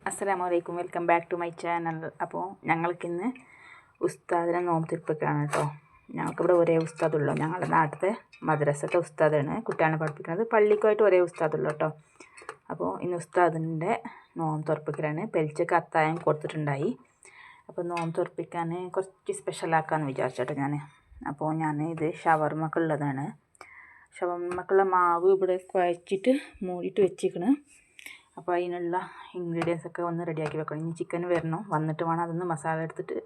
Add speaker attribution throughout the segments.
Speaker 1: അസ്സലാമു അലൈക്കും, welcome back to my channel. അപ്പോൾ ഞങ്ങൾക്കിന്ന് ഉസ്താദിനെ നോമ്പ് തീർപ്പിക്കുകയാണ് കേട്ടോ. ഞങ്ങൾക്കിവിടെ ഒരേ ഉസ്താദുള്ളൂ. ഞങ്ങളുടെ നാട്ടിലത്തെ മദ്രസത്തെ ഉസ്താദാണ് കുട്ടികളെ പഠിപ്പിക്കുന്നത്. പള്ളിക്കുമായിട്ട് ഒരേ ഉസ്താദുള്ളൂ കേട്ടോ. അപ്പോൾ ഇന്ന് ഉസ്താദിൻ്റെ നോമ്പ് തുറപ്പിക്കലാണ്. പെൽച്ചക്ക് അത്തായം കൊടുത്തിട്ടുണ്ടായി. അപ്പോൾ നോമ്പ് തുറപ്പിക്കാൻ കുറച്ച് സ്പെഷ്യലാക്കാമെന്ന് വിചാരിച്ചോട്ടോ ഞാൻ. അപ്പോൾ ഞാൻ ഇത് ഷവർമ്മക്കുള്ളതാണ്. ഷവർമ്മക്കുള്ള മാവ് ഇവിടെ കുഴച്ചിട്ട് മൂടിയിട്ട് വെച്ചിരിക്കണ്. അപ്പോൾ അതിനുള്ള ഇൻഗ്രീഡിയൻസ് ഒക്കെ ഒന്ന് റെഡിയാക്കി വെക്കണം. ഇനി ചിക്കൻ വരണം, വന്നിട്ട് വേണം അതൊന്ന്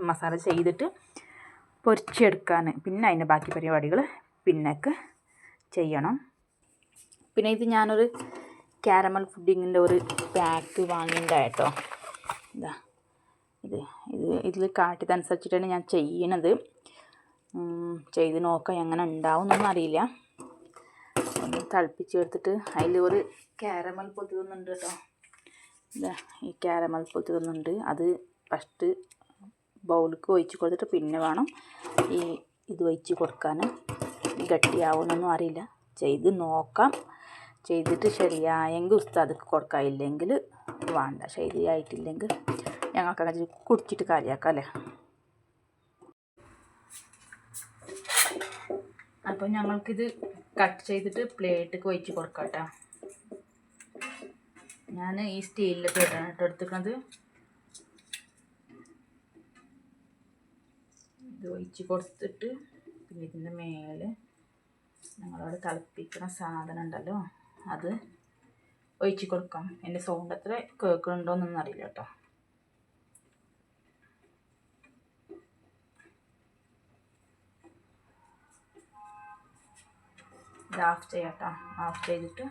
Speaker 1: മസാല ചെയ്തിട്ട് പൊരിച്ചെടുക്കാൻ. പിന്നെ അതിൻ്റെ ബാക്കി പരിപാടികൾ പിന്നൊക്കെ ചെയ്യണം. പിന്നെ ഇത് ഞാനൊരു കാരമൽ പുഡിങ്ങിൻ്റെ ഒരു പാക്ക് വാങ്ങിയിട്ടുണ്ടായിട്ടോ. ഇതാ ഇതിൽ കാട്ടിയതനുസരിച്ചിട്ടാണ് ഞാൻ ചെയ്യണത്. ചെയ്ത് നോക്കാം എങ്ങനെ ഉണ്ടാവും എന്നൊന്നും അറിയില്ല. ഒന്ന് തിളപ്പിച്ചെടുത്തിട്ട് അതിൽ ഒരു കാരമൽ പൊതിരുന്നുണ്ട് കേട്ടോ. ഇതാ ഈ കാരമൽ പൊതിരുന്നുണ്ട്. അത് ഫസ്റ്റ് ബൗളിലേക്ക് ഒഴിച്ച് കൊടുത്തിട്ട് പിന്നെ വേണം ഇത് ഒഴിച്ച് കൊടുക്കാൻ. ഗട്ടിയാവുമെന്നൊന്നും അറിയില്ല. ചെയ്ത് നോക്കാം. ചെയ്തിട്ട് ശരിയായെങ്കിൽ ഉസ്താദിക്ക് കൊടുക്കാം, ഇല്ലെങ്കിൽ വേണ്ട. ശരിയായിട്ടില്ലെങ്കിൽ ഞങ്ങൾക്ക് കുടിച്ചിട്ട് കാര്യമാക്കാം അല്ലേ. അപ്പോൾ ഞങ്ങൾക്കിത് കട്ട് ചെയ്തിട്ട് പ്ലേറ്റിലേക്ക് ഒഴിച്ച് കൊടുക്കാം കേട്ടോ. ഞാൻ ഈ സ്റ്റീലിൻ്റെ പ്ലേറ്റാണ് കേട്ടോ എടുത്തിരിക്കുന്നത്. ഇത് ഒഴിച്ച് കൊടുത്തിട്ട് പിന്നെ ഇതിൻ്റെ മേലെ ഞങ്ങളവിടെ തിളപ്പിക്കുന്ന സാധനം ഉണ്ടല്ലോ, അത് ഒഴിച്ച് കൊടുക്കാം. എൻ്റെ സൗണ്ട് എത്ര കേൾക്കുന്നുണ്ടോയെന്നൊന്നും അറിയില്ല കേട്ടോ. ഇത് ഓഫ് ചെയ്യാം കേട്ടോ. ഓഫ് ചെയ്തിട്ട്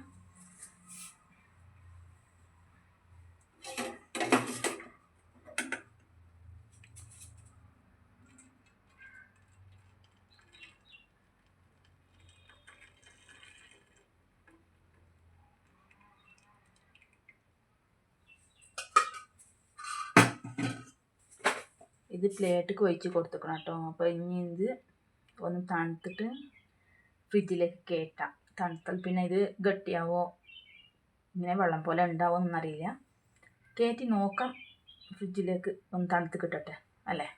Speaker 1: ഇത് പ്ലേറ്റിലേക്ക് ഒഴിച്ച് കൊടുത്തേക്കണം കേട്ടോ. അപ്പോൾ ഇനി ഇത് ഒന്ന് തണുത്തിട്ട് ഫ്രിഡ്ജിലേക്ക് കയറ്റാം. തണുത്താൽ പിന്നെ ഇത് ഗട്ടിയാവോ ഇങ്ങനെ വെള്ളം പോലെ ഉണ്ടാവോ എന്നറിയില്ല. കയറ്റി നോക്കാം. ഫ്രിഡ്ജിലേക്ക് ഒന്ന് തണുത്ത് കിട്ടട്ടെ അല്ലേ.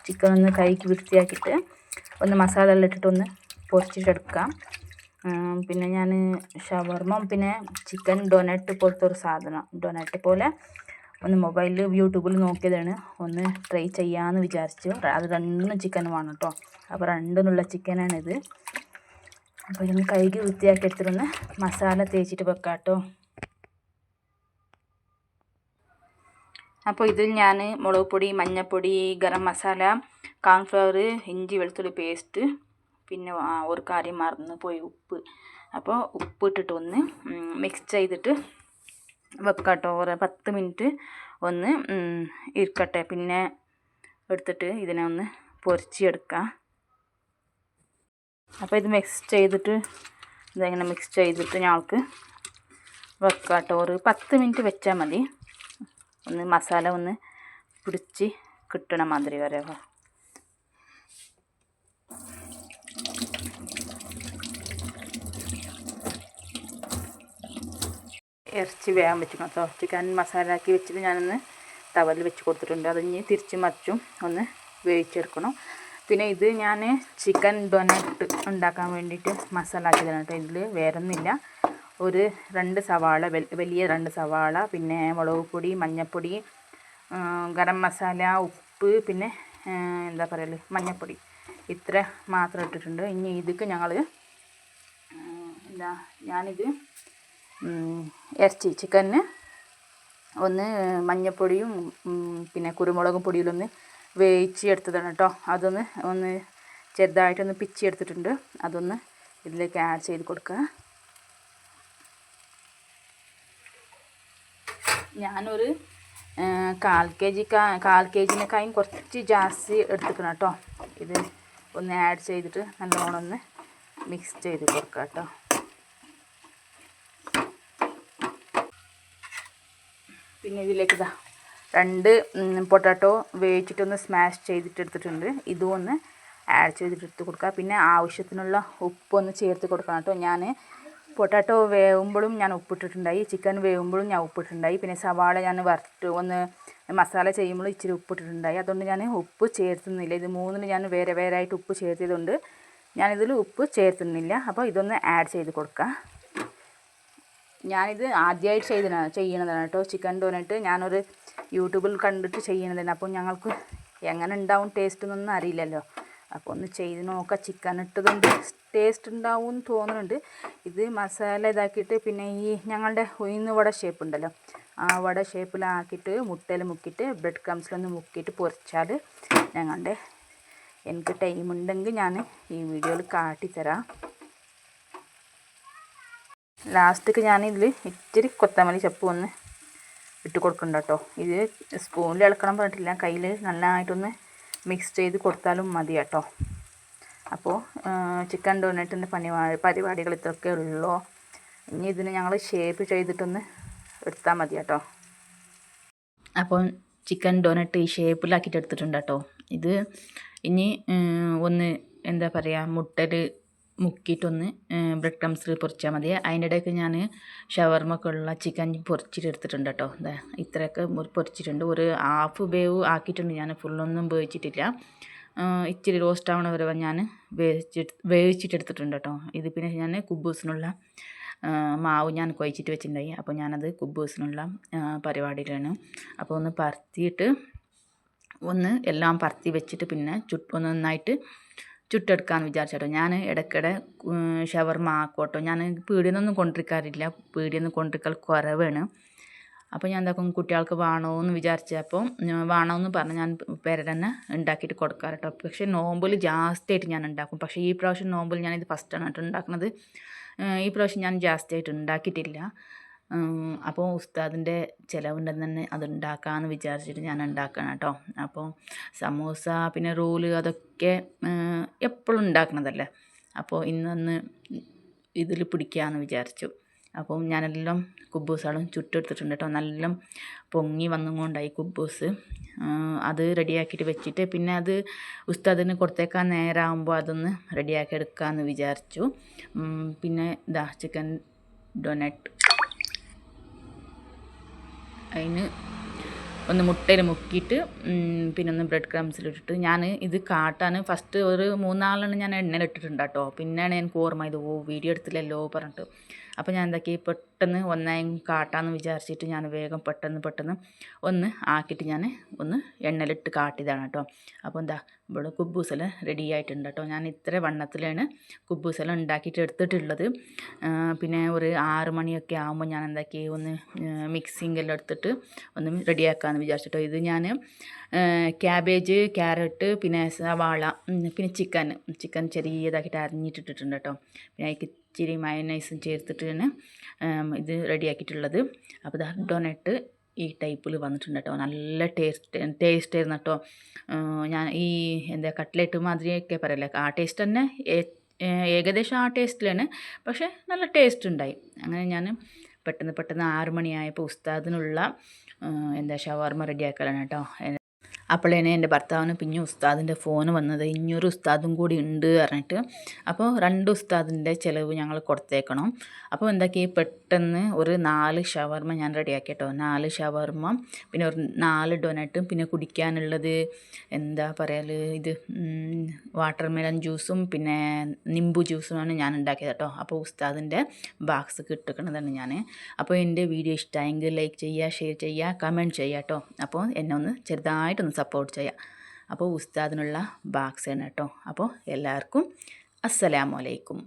Speaker 1: ചിക്കൻ ഒന്ന് കൈക്ക് വൃത്തിയാക്കിയിട്ട് ഒന്ന് മസാല എല്ലാം ഇട്ടിട്ട് ഒന്ന് പൊരിച്ചിട്ടെടുക്കാം. പിന്നെ ഞാൻ ഷവർമ്മ പിന്നെ ചിക്കൻ ഡൊനറ്റ് പോലത്തെ ഒരു സാധനം, ഡൊനറ്റ് പോലെ ഒന്ന് മൊബൈലിൽ യൂട്യൂബിൽ നോക്കിയതാണ്. ഒന്ന് ട്രൈ ചെയ്യാമെന്ന് വിചാരിച്ചു. അത് രണ്ടും ചിക്കൻ വേണം കേട്ടോ. അപ്പോൾ രണ്ടിനുള്ള ചിക്കനാണിത്. അപ്പോൾ ഇതൊന്ന് കഴുകി വൃത്തിയാക്കി എടുത്തിട്ടൊന്ന് മസാല തേച്ചിട്ട് വെക്കാം കേട്ടോ. അപ്പോൾ ഇതിൽ ഞാൻ മുളക് പൊടി, മഞ്ഞൾപ്പൊടി, ഗരം മസാല, കോൺഫ്ലവർ, ഇഞ്ചി വെളുത്തുള്ളി പേസ്റ്റ്, പിന്നെ ഒരു കാര്യം മറന്നു പോയി, ഉപ്പ്. അപ്പോൾ ഉപ്പ് ഇട്ടിട്ട് ഒന്ന് മിക്സ് ചെയ്തിട്ട് വെക്കാം കേട്ടോ. ഒരു 10 മിനിറ്റ് ഒന്ന് ഇരിക്കട്ടെ. പിന്നെ എടുത്തിട്ട് ഇതിനെ ഒന്ന് പൊരിച്ചെടുക്കാം. അപ്പോൾ ഇത് മിക്സ് ചെയ്തിട്ട് ഇതെങ്ങനെ മിക്സ് ചെയ്തിട്ട് ഞങ്ങൾക്ക് വെക്കാം കേട്ടോ. ഒരു 10 മിനിറ്റ് വെച്ചാൽ മതി. ഒന്ന് മസാല ഒന്ന് പിടിച്ച് കിട്ടണ മാതിരി വരെ. ഇറച്ചി വേഗം വെച്ചിക്കണം കേട്ടോ. ചിക്കൻ മസാല ആക്കി വെച്ചിട്ട് ഞാനൊന്ന് തവലിൽ വെച്ച് കൊടുത്തിട്ടുണ്ട്. അതിഞ്ഞ് തിരിച്ച് മറിച്ചും ഒന്ന് വേവിച്ചെടുക്കണം. പിന്നെ ഇത് ഞാൻ ചിക്കൻ ഡൊനറ്റ് ഉണ്ടാക്കാൻ വേണ്ടിയിട്ട് മസാല ആക്കിയതാണ് കേട്ടോ. ഇതിൽ വേറെ ഒന്നുമില്ല. ഒരു 2 സവാള, വലിയ 2 സവാള, പിന്നെ മുളക് പൊടി, മഞ്ഞൾപ്പൊടി, ഗരം മസാല, ഉപ്പ്, പിന്നെ എന്താ പറയല് മഞ്ഞൾപ്പൊടി, ഇത്ര മാത്രം ഇട്ടിട്ടുണ്ട്. ഇനി ഇതൊക്കെ ഞാനിത് ഇറച്ചി ചിക്കന് ഒന്ന് മഞ്ഞൾപ്പൊടിയും പിന്നെ കുരുമുളകും പൊടിയിലൊന്ന് വേവിച്ച് എടുത്തതാണ് കേട്ടോ. ഒന്ന് ചെറുതായിട്ടൊന്ന് പിച്ചി എടുത്തിട്ടുണ്ട്. അതൊന്ന് ഇതിലേക്ക് ആഡ് ചെയ്ത് കൊടുക്കുക. ഞാനൊരു 1/4 കെജിനേക്കാളും കുറച്ച് ജാസ്തി എടുത്തിക്കണം കേട്ടോ. ഇത് ഒന്ന് ആഡ് ചെയ്തിട്ട് നല്ലോണം ഒന്ന് മിക്സ് ചെയ്ത് കൊടുക്കുക കേട്ടോ. പിന്നെ ഇതിലേക്ക് 2 പൊട്ടാറ്റോ വേവിച്ചിട്ടൊന്ന് സ്മാഷ് ചെയ്തിട്ട് എടുത്തിട്ടുണ്ട്. ഇതും ഒന്ന് ആഡ് ചെയ്തിട്ട് എടുത്ത് കൊടുക്കുക. പിന്നെ ആവശ്യത്തിനുള്ള ഉപ്പൊന്ന് ചേർത്ത് കൊടുക്കണം കേട്ടോ. ഞാൻ പൊട്ടാറ്റോ വേവുമ്പോഴും ഞാൻ ഉപ്പിട്ടിട്ടുണ്ടായി, ചിക്കൻ വേവുമ്പോഴും ഞാൻ ഉപ്പിട്ടിട്ടുണ്ടായി, പിന്നെ സവാള ഞാൻ വറുത്ത് ഒന്ന് മസാല ചെയ്യുമ്പോൾ ഇച്ചിരി ഉപ്പിട്ടിട്ടുണ്ടായി. അതുകൊണ്ട് ഞാൻ ഉപ്പ് ചേർത്തുന്നില്ല. ഇത് മൂന്നിന് ഞാൻ വേറെ വേറെ ആയിട്ട് ഉപ്പ് ചേർത്തതുകൊണ്ട് ഞാനിതിൽ ഉപ്പ് ചേർത്തുന്നില്ല. അപ്പോൾ ഇതൊന്ന് ആഡ് ചെയ്ത് കൊടുക്കാം. ഞാനിത് ആദ്യമായിട്ട് ചെയ്യണതാണ് കേട്ടോ. ചിക്കൻ ഡോനറ്റ് ഞാനൊരു യൂട്യൂബിൽ കണ്ടിട്ട് ചെയ്യണതാണ്. അപ്പോൾ ഞങ്ങൾക്ക് എങ്ങനെ ഉണ്ടാവും ടേസ്റ്റ് എന്നൊന്നും അറിയില്ലല്ലോ. അപ്പോൾ ഒന്ന് ചെയ്ത് നോക്കാം. ചിക്കൻ ഇട്ടതുകൊണ്ട് ടേസ്റ്റ് ഉണ്ടാവും എന്ന് തോന്നുന്നുണ്ട്. ഇത് മസാല ഇതാക്കിയിട്ട് പിന്നെ ഈ ഞങ്ങളുടെ ഉഴുന്ന് വട ഷേപ്പ് ഉണ്ടല്ലോ, ആ വട ഷേപ്പിലാക്കിയിട്ട് മുട്ടയിൽ മുക്കിയിട്ട് ബ്രെഡ് ക്രംസിലൊന്ന് മുക്കിയിട്ട് പൊരിച്ചാൽ എനിക്ക് ടൈം ഉണ്ടെങ്കിൽ ഞാൻ ഈ വീഡിയോയിൽ കാട്ടിത്തരാം. ലാസ്റ്റക്ക് ഞാനിതിൽ ഇച്ചിരി കൊത്തമല്ലി ചപ്പ് ഒന്ന് ഇട്ട് കൊടുക്കണ്ട കേട്ടോ. ഇത് സ്പൂണിൽ ഇളക്കണം പറഞ്ഞിട്ടില്ല, കയ്യിൽ നല്ലതായിട്ടൊന്ന് മിക്സ് ചെയ്ത് കൊടുത്താലും മതി കേട്ടോ. അപ്പോൾ ചിക്കൻ ഡോനറ്റിൻ്റെ പരിപാടികൾ ഇത്രയൊക്കെ ഉള്ളൂ. ഇനി ഇതിന് ഞങ്ങൾ ഷേപ്പ് ചെയ്തിട്ടൊന്ന് എടുത്താൽ മതി കേട്ടോ. അപ്പോൾ ചിക്കൻ ഡോനറ്റ് ഈ ഷേപ്പിലാക്കിയിട്ട് എടുത്തിട്ടുണ്ട് കേട്ടോ. ഇത് ഇനി ഒന്ന് എന്താ പറയുക, മുട്ടയിൽ മുക്കിയിട്ടൊന്ന് ബ്രെഡ് ക്രംസിൽ പൊരിച്ചാൽ മതി. അതിൻ്റെ ഇടയ്ക്ക് ഞാൻ ഷവർമ്മൊക്കെ ഉള്ള ചിക്കൻ പൊരിച്ചിട്ട് എടുത്തിട്ടുണ്ട് കേട്ടോ. ഇത്രയൊക്കെ പൊരിച്ചിട്ടുണ്ട്. ഒരു ഹാഫ് വേവ് ആക്കിയിട്ടുണ്ട് ഞാൻ, ഫുള്ളൊന്നും വേവിച്ചിട്ടില്ല. ഇച്ചിരി റോസ്റ്റ് ആവണ വരെ ഞാൻ വേവിച്ചിട്ടെടുത്തിട്ടുണ്ട് കേട്ടോ. ഇത് പിന്നെ ഞാൻ കുബൂസിനുള്ള മാവ് ഞാൻ കുഴച്ചിട്ട് വെച്ചിട്ടുണ്ടായി. അപ്പോൾ ഞാനത് കുബൂസിനുള്ള പരിപാടിയിലാണ്. അപ്പോൾ ഒന്ന് പരത്തിയിട്ട് ഒന്ന് എല്ലാം പരത്തി വെച്ചിട്ട് പിന്നെ ഒന്ന് നന്നായിട്ട് ചുട്ടെടുക്കാമെന്ന് വിചാരിച്ചോട്ടോ. ഞാൻ ഇടയ്ക്കിടെ ഷവർമ്മ ആക്കോട്ടോ. ഞാൻ പീടിയൊന്നും കൊണ്ടിരിക്കാറില്ല, പീടിയൊന്നും കൊണ്ടിരിക്കൽ കുറവാണ്. അപ്പോൾ ഞാൻ എന്താക്കും, കുട്ടികൾക്ക് വേണമെന്ന് വിചാരിച്ചപ്പോൾ വേണമെന്ന് പറഞ്ഞ് ഞാൻ പേരെ തന്നെ ഉണ്ടാക്കിയിട്ട് കൊടുക്കാറ് കേട്ടോ. പക്ഷേ നോമ്പിൽ ജാസ്തിയായിട്ട് ഞാൻ ഉണ്ടാക്കും. പക്ഷേ ഈ പ്രാവശ്യം നോമ്പിൽ ഞാനിത് ഫസ്റ്റാണ് കേട്ടോ ഉണ്ടാക്കുന്നത്. ഈ പ്രാവശ്യം ഞാൻ ജാസ്തിയായിട്ട് ഉണ്ടാക്കിയിട്ടില്ല. അപ്പോൾ ഉസ്താദിൻ്റെ ചിലവുണ്ടെന്ന് തന്നെ അത് ഉണ്ടാക്കാമെന്ന് വിചാരിച്ചിട്ട് ഞാൻ ഉണ്ടാക്കണം കേട്ടോ. അപ്പോൾ സമൂസ പിന്നെ റോള് അതൊക്കെ എപ്പോഴും ഉണ്ടാക്കണതല്ലേ. അപ്പോൾ ഇന്നൊന്ന് ഇതിൽ പിടിക്കാമെന്ന് വിചാരിച്ചു. അപ്പോൾ ഞാനെല്ലാം കുബൂസുകളും ചുട്ടെടുത്തിട്ടുണ്ട് കേട്ടോ. നല്ല പൊങ്ങി വന്നുകൊണ്ടായി കുബൂസ്. അത് റെഡിയാക്കിയിട്ട് വെച്ചിട്ട് പിന്നെ അത് ഉസ്താദിന് കൊടുത്തേക്കാൻ നേരമാകുമ്പോൾ അതൊന്ന് റെഡിയാക്കി എടുക്കാമെന്ന് വിചാരിച്ചു. പിന്നെ ഇതാ ചിക്കൻ ഡൊനറ്റ്, അതിന് ഒന്ന് മുട്ടയിൽ മുക്കിയിട്ട് പിന്നെ ഒന്ന് ബ്രെഡ് ക്രംസിലിട്ടിട്ട് ഞാൻ ഇത് കാട്ടാൻ ഫസ്റ്റ് ഒരു 3-4 ഞാൻ എണ്ണയിലിട്ടിട്ടുണ്ട് കേട്ടോ. പിന്നെയാണ് എനിക്ക് ഓർമ്മ ഇത് വീഡിയോ എടുത്തില്ലല്ലോ പറഞ്ഞിട്ട്. അപ്പോൾ ഞാൻ എന്താക്കി, പെട്ടെന്ന് ഒന്നായും കാട്ടാമെന്ന് വിചാരിച്ചിട്ട് ഞാൻ വേഗം പെട്ടെന്ന് ഒന്ന് ആക്കിയിട്ട് ഞാൻ ഒന്ന് എണ്ണയിലിട്ട് കാട്ടിയതാണ് കേട്ടോ. അപ്പോൾ എന്താ ഇവിടെ കുബൂസെല്ലാം റെഡി ആയിട്ടുണ്ട് കേട്ടോ. ഞാൻ ഇത്ര വണ്ണത്തിലാണ് കുബൂസെല്ലാം ഉണ്ടാക്കിയിട്ട് എടുത്തിട്ടുള്ളത്. പിന്നെ ഒരു 6 മണിയൊക്കെ ആകുമ്പോൾ ഞാൻ എന്താക്കി, ഒന്ന് മിക്സിങ്ങെല്ലാം എടുത്തിട്ട് ഒന്ന് റെഡിയാക്കാമെന്ന് വിചാരിച്ചിട്ടോ. ഇത് ഞാൻ ക്യാബേജ്, ക്യാരറ്റ്, പിന്നെ സവാള, പിന്നെ ചിക്കൻ ചെറിയതാക്കിയിട്ട് അരിഞ്ഞിട്ടിട്ടുണ്ട് കേട്ടോ. പിന്നെ അതിലേക്ക് ഇച്ചിരി മയനൈസും ചേർത്തിട്ടാണ് ഇത് റെഡിയാക്കിയിട്ടുള്ളത്. അപ്പോൾ ഇതാ ഡൊനറ്റ് ഈ ടൈപ്പിൽ വന്നിട്ടുണ്ട് കേട്ടോ. നല്ല ടേസ്റ്റ് ആയിരുന്നു കേട്ടോ. ഞാൻ ഈ എന്താ കട്ട്ലേറ്റ് മാതിരിയൊക്കെ പറയല്ലേ, ആ ടേസ്റ്റ് തന്നെ ഏകദേശം ആ ടേസ്റ്റിലാണ്. പക്ഷേ നല്ല ടേസ്റ്റ് ഉണ്ടായി. അങ്ങനെ ഞാൻ പെട്ടെന്ന് 6 മണിയായപ്പോൾ ഉസ്താദിനുള്ള എന്താ ഷവർമ്മ റെഡിയാക്കലാണ് കേട്ടോ. അപ്പോഴേനെ എൻ്റെ ഭർത്താവിന് പിന്നെ ഉസ്താദിൻ്റെ ഫോൺ വന്നത്, ഇനിയൊരു ഉസ്താദും കൂടി ഉണ്ട് പറഞ്ഞിട്ട്. അപ്പോൾ 2 ഉസ്താദിൻ്റെ ചിലവ് ഞങ്ങൾ കൊടുത്തേക്കണം. അപ്പോൾ എന്താക്കി, പെട്ടെന്ന് ഒരു 4 ഷവർമ്മ ഞാൻ റെഡിയാക്കി കേട്ടോ. 4 ഷവർമ്മ, പിന്നെ ഒരു 4 ഡൊനറ്റും, പിന്നെ കുടിക്കാനുള്ളത് എന്താ പറയൽ, ഇത് വാട്ടർ മെലൺ ജ്യൂസും പിന്നെ നിംബു ജ്യൂസുമാണ് ഞാൻ ഉണ്ടാക്കിയത് കേട്ടോ. അപ്പോൾ ഉസ്താദിൻ്റെ ബാക്സ് കിട്ടുന്നതാണ് ഞാൻ. അപ്പോൾ എൻ്റെ വീഡിയോ ഇഷ്ടമായെങ്കിൽ ലൈക്ക് ചെയ്യുക, ഷെയർ ചെയ്യുക, കമൻറ്റ് ചെയ്യുക കേട്ടോ. അപ്പോൾ എന്നെ ഒന്ന് ചെറുതായിട്ടൊന്ന് സപ്പോർട്ട് ചെയ്യാം. അപ്പോൾ ഉസ്താദിനുള്ള ബാക്സാണ് കേട്ടോ. അപ്പോൾ എല്ലാവർക്കും അസ്സലാമു അലൈക്കും.